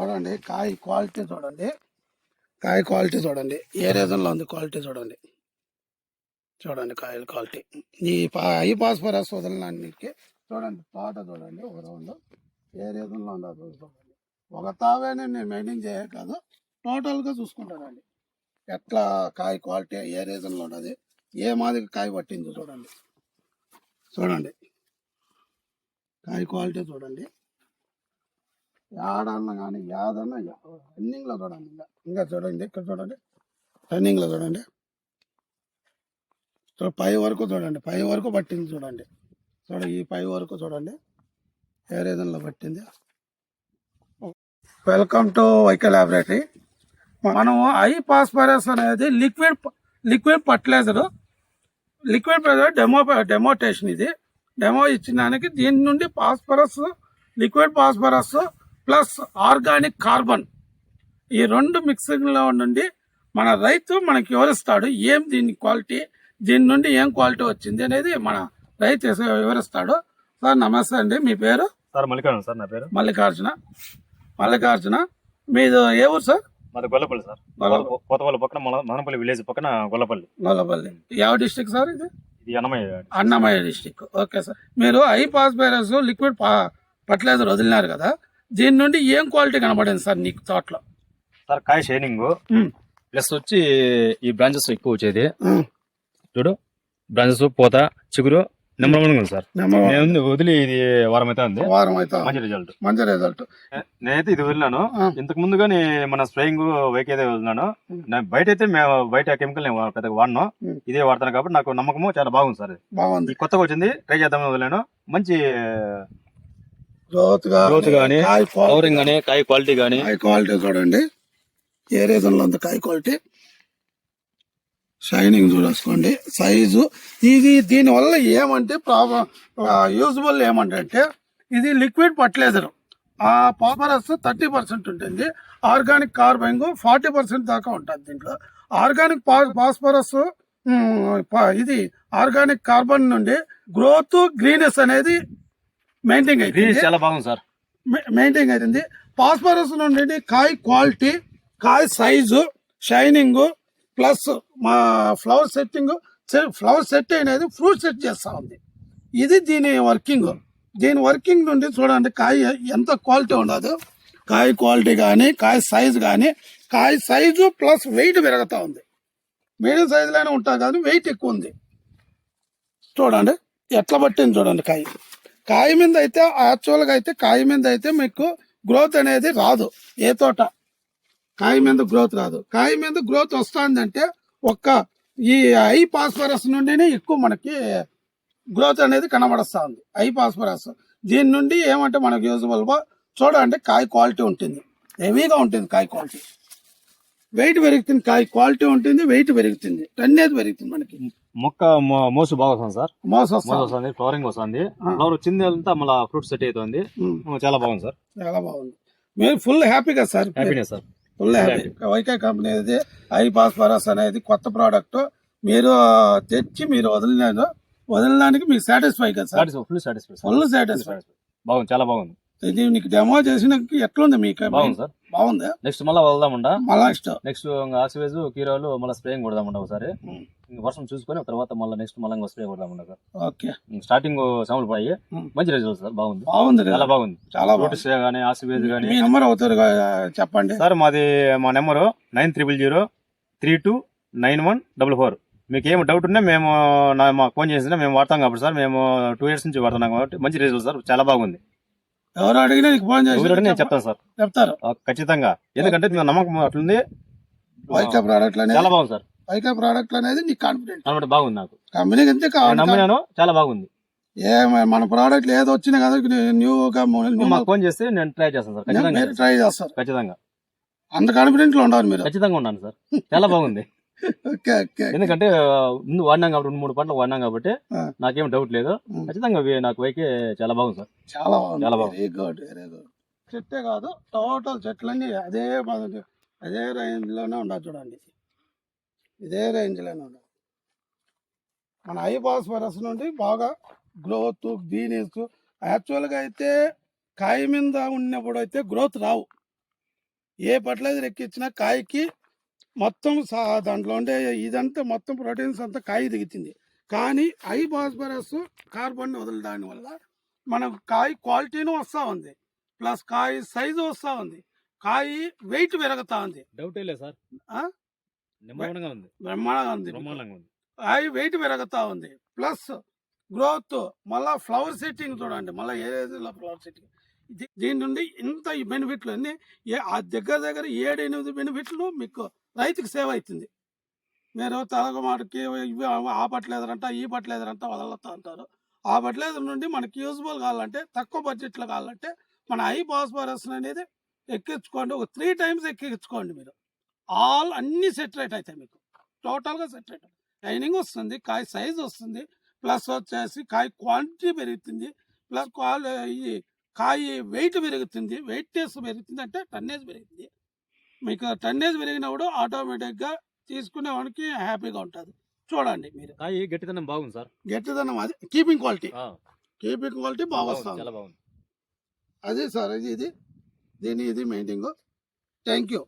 చూడండి కాయ క్వాలిటీ చూడండి, కాయ క్వాలిటీ చూడండి, ఏ రీజన్లో ఉంది క్వాలిటీ చూడండి. చూడండి కాయల క్వాలిటీ. ఈ హై ఫాస్ఫరస్ వదలడానికి చూడండి, తోట చూడండి ఒక రౌండ్ ఏ రీజన్లో ఉందో చూడండి. ఒక తావేనే నేను మెయింటైన్ చేయ కాదు, టోటల్గా చూసుకుంటానండి ఎట్లా కాయ క్వాలిటీ ఏ రీజన్లో ఉన్నది, ఏ మాదిరి కాయ పట్టింది చూడండి. చూడండి కాయ క్వాలిటీ చూడండి, ఏడన్నా కానీ ఏదన్నా రన్నింగ్లో చూడండి. ఇంకా చూడండి, ఇక్కడ చూడండి రన్నింగ్లో చూడండి, పై వరకు చూడండి, పై వరకు పట్టింది చూడండి. చూడండి ఈ పై వరకు చూడండి ఏ రీజన్లో పట్టింది. Welcome to YK laboratory. మనము హై ఫాస్ఫరస్ అనేది లిక్విడ్ ఫర్టిలైజర్, డెమోటేషన్. ఇది డెమో ఇచ్చినానికి దీని నుండి phosphorus, liquid phosphorus plus organic carbon ఈ రెండు మిక్సింగ్లో నుండి మన రైతు మనకి వివరిస్తాడు ఏం దీని క్వాలిటీ, దీని నుండి ఏం క్వాలిటీ వచ్చింది అనేది మన రైతు వివరిస్తాడు. సార్ నమస్తే అండి, మీ పేరు? సార్ మల్లికార్జున. సార్ నా పేరు మల్లికార్జున. మీది ఏ ఊరు సార్? మాది గొల్లపల్లి సార్, కోతపల్లి పక్కన మదనపల్లి విలేజ్ పక్కన గొల్లపల్లి. ಯಾವ డిస్ట్రిక్ట్ సార్? ఇది ఇది అన్నమయ్య డిస్ట్రిక్ట్. ఓకే సార్, మీరు హై ఫాస్ఫరస్ లిక్విడ్ ఫర్టిలైజర్ వదిలినారు కదా, దీని నుండి ఏం క్వాలిటీ కనబడింది సార్ నీకు తోటలో? సార్ కాయ షైనింగ్ ప్లస్ వచ్చి ఈ బ్రాంచెస్ ఎక్కువ వచ్చేది. చూడు బ్రాంచెస్, పూత, చిగురు నెంబర్ 1 ఉంది సార్. వదిలి ఇది వారం అయితే ఉంది, మంచి రిజల్ట్. నేనైతే ఇది వదిలినాను ఇంతకు ముందు గానీ మన స్ప్రేయింగ్ వైక్ అయితే వదిలినాను. బయట అయితే బయట కెమికల్ పెద్దగా వాడినాం, ఇదే వాడతాను కాబట్టి నాకు నమ్మకము చాలా బాగుంది సార్. బాగుంది, కొత్తగా వచ్చింది, ట్రై చేద్దామని వదిలాను. మంచి గ్రోత్ గానీ, ఫ్లవరింగ్ గానీ, కాయ క్వాలిటీ గానీ. కాయ క్వాలిటీ చూడండి ఏ రీజన్ లో ఉంది కాయ క్వాలిటీ, షైనింగ్ చూసుకోండి, సైజు. ఇది దీనివల్ల ఏమంటే యూజబుల్ ఏమంటే ఇది లిక్విడ్ ఫర్టిలైజర్. ఆ ఫాస్ఫరస్ 30% ఉంటుంది, ఆర్గానిక్ కార్బన్ 40% దాకా ఉంటుంది దీంట్లో. ఆర్గానిక్ ఫాస్ఫరస్ ఇది ఆర్గానిక్ కార్బన్ నుండి గ్రోత్, గ్రీనెస్ అనేది మెయింటైన్ అవుతుంది. చాలా బాగుంది సార్, మెయింటైన్ అవుతుంది. ఫాస్ఫరస్ నుండి కాయ క్వాలిటీ, కాయ సైజు, షైనింగ్ ప్లస్ మా ఫ్లవర్ సెట్ అనేది ఫ్రూట్ సెట్ చేస్తా ఉంది. ఇది దీని వర్కింగ్ నుండి చూడండి కాయ ఎంత క్వాలిటీ ఉండదు. కాయ క్వాలిటీ కానీ, కాయ సైజు ప్లస్ వెయిట్ పెరుగుతూ ఉంది. మీడియం సైజులోనే ఉంటుంది కానీ వెయిట్ ఎక్కువ ఉంది. చూడండి ఎట్లా పట్టింది చూడండి. కాయ మీద అయితే యాక్చువల్గా అయితే కాయ మీద అయితే మీకు గ్రోత్ అనేది రాదు. ఏ తోట కాయ మీద గ్రోత్ రాదు. కాయ మీద గ్రోత్ వస్తుందంటే ఒక్క ఈ హై ఫాస్ఫరస్ నుండినే ఎక్కువ మనకి గ్రోత్ అనేది కనబడుస్తూ ఉంది. హై ఫాస్ఫరస్ దీని నుండి ఏమంటే మనకు యూజబుల్ చూడండి. కాయ క్వాలిటీ ఉంటుంది, హెవీగా ఉంటుంది కాయ క్వాలిటీ, వెయిట్ పెరుగుతుంది. కాయ క్వాలిటీ ఉంటుంది, వెయిట్ పెరుగుతుంది, టన్నేజ్ పెరుగుతుంది. మనకి మొక్క మోసు బాగా వస్తుంది సార్, మోసు వస్తుంది, ఫ్లవరింగ్ వస్తుంది, ఫ్లవర్ వచ్చింది అంతా మళ్ళీ ఫ్రూట్ సెట్ అవుతుంది. చాలా బాగుంది సార్, చాలా బాగుంది. మీరు ఫుల్ హ్యాపీగా సార్? హ్యాపీనే sir, full happy. YK company అనేది హై ఫాస్ఫరస్ అనేది కొత్త ప్రోడక్ట్. మీరు తెచ్చి మీరు వదలడానికి మీకు సాటిస్ఫై కదా సార్? ఫుల్ సాటిస్ఫై, బాగుంది, చాలా బాగుంది. ఇది నీకు డెమో చేసిన ఎట్లుంది మీకు? బాగుంది సార్, బాగుంది. నెక్స్ట్ మళ్ళీ వదలదామండా, నెక్స్ట్ ఆక్సివేజ్, కీరాలు మళ్ళీ స్ప్రేయింగ్ కొడదామండ ఒకసారి. వర్షం చూసుకొని తర్వాత మళ్ళీ నెక్స్ట్ మళ్ళీ స్ప్రే కొడదామండ సార్. ఓకే, స్టార్టింగ్ సాములు పోయి మంచి రిజల్ట్ సార్. బాగుంది, చాలా బాగుంది, చాలా బాగుంది. కానీ ఆక్సివేజ్ కానీ. మీ నెంబర్ అవుతారు చెప్పండి సార్. మా నెంబరు 9000329144. మీకు ఏమి డౌట్ ఉన్నా మాకు ఫోన్ చేసినా మేము వాడతాం కాబట్టి సార్. మేము 2 years నుంచి వాడుతున్నాం కాబట్టి మంచి రిజల్ట్ సార్, చాలా బాగుంది. ఎవరు అడిగినా నీకు ఫోన్ చేసి నేను చెప్తాను సార్, చెప్తారు ఖచ్చితంగా. ఎందుకంటే నమ్మకం అట్లుంది. వైకే ప్రోడక్ట్ చాలా బాగుంది సార్. వైకే ప్రోడక్ట్ అనేది నీకు కాన్ఫిడెంట్ బాగుంది, నాకు కంపెనీకి అంతే నమ్మినాను, చాలా బాగుంది. మన ప్రోడక్ట్ ఏదో వచ్చినా కదా న్యూగా మాకు ఫోన్ చేస్తే నేను ట్రై చేస్తాను సార్, ఖచ్చితంగా ట్రై చేస్తారు. ఖచ్చితంగా అంత కాన్ఫిడెంట్ లో ఉండాలి మీరు. ఖచ్చితంగా ఉన్నాను సార్, చాలా బాగుంది. ఎందుకంటే ముందు వాడినాం కాబట్టి 2-3 పంటలు వాడినాం కాబట్టి నాకేం డౌట్ లేదు. ఖచ్చితంగా నాకు వైకే చాలా బాగుంది సార్, చాలా బాగుంది. Very good, very good. చెట్టే కాదు టోటల్ చెట్లన్నీ అదే రేంజ్ లోనే ఉండాలి. చూడండి ఇదే రేంజ్ లోనే ఉండాలి. మన హై ఫాస్ఫరస్ నుండి బాగా గ్రోత్, గ్రీనెస్. యాక్చువల్గా అయితే కాయ మీద ఉన్నప్పుడు అయితే గ్రోత్ రావు. ఏ ఫర్టిలైజర్ ఎక్కించినా కాయకి మొత్తం దాంట్లో ఉండే ఇదంతా మొత్తం ప్రోటీన్స్ అంతా కాయ దిగుతుంది. కానీ హై ఫాస్ఫరస్ కార్బన్ వదలడాని వల్ల మనకు కాయ క్వాలిటీను వస్తూ ఉంది, ప్లస్ కాయ సైజు వస్తూ ఉంది, కాయ వెయిట్ పెరుగుతా ఉంది. డౌటే లేదు సార్, ఆ? బ్రహ్మాండంగా ఉంది, బ్రహ్మాండంగా ఉంది. బ్రహ్మాండంగా ఉంది. కాయ వెయిట్ పెరుగుతా ఉంది, ప్లస్ గ్రోత్, మళ్ళా ఫ్లవర్ సెట్టింగ్ చూడండి, మళ్ళీ ఏదో ఫ్లవర్ సెట్టింగ్. దీని నుండి ఇంత ఈ బెనిఫిట్లు అన్ని ఆ దగ్గర 7-8 బెనిఫిట్లు మీకు రైతుకి సేవ్ అవుతుంది. మీరు తలగమాటకి ఇవి ఆ పట్టలేదంట ఈ పట్టలేదంట వదలతా అంటారు. ఆ పట్టలేదర్ నుండి మనకి యూజ్ఫుల్ కావాలంటే, తక్కువ బడ్జెట్లో కావాలంటే మన హై ఫాస్ఫరస్ అనేది ఎక్కించుకోండి. ఒక 3 times ఎక్కించుకోండి. మీరు అన్ని సెట్ రేట్ అవుతాయి, మీకు టోటల్గా సెట్ రేట్. షైనింగ్ వస్తుంది, కాయ సైజ్ వస్తుంది, ప్లస్ వచ్చేసి కాయ క్వాంటిటీ పెరుగుతుంది, ప్లస్ ఈ కాయ వెయిట్ పెరుగుతుంది. వెయిట్నెస్ పెరుగుతుంది అంటే టన్నేజ్ పెరుగుతుంది. మీకు టన్నేజ్ పెరిగినప్పుడు ఆటోమేటిక్గా తీసుకునేవాడికి హ్యాపీగా ఉంటుంది. చూడండి మీరు, కాయ గట్టిదనం బాగుంది సార్, గట్టిదనం అది కీపింగ్ క్వాలిటీ, ఆ, కీపింగ్ క్వాలిటీ బాగా వస్తుంది. చాలా బాగుంది. అదే సార్, ఇది ఇది మెయింటైన్. Thank you.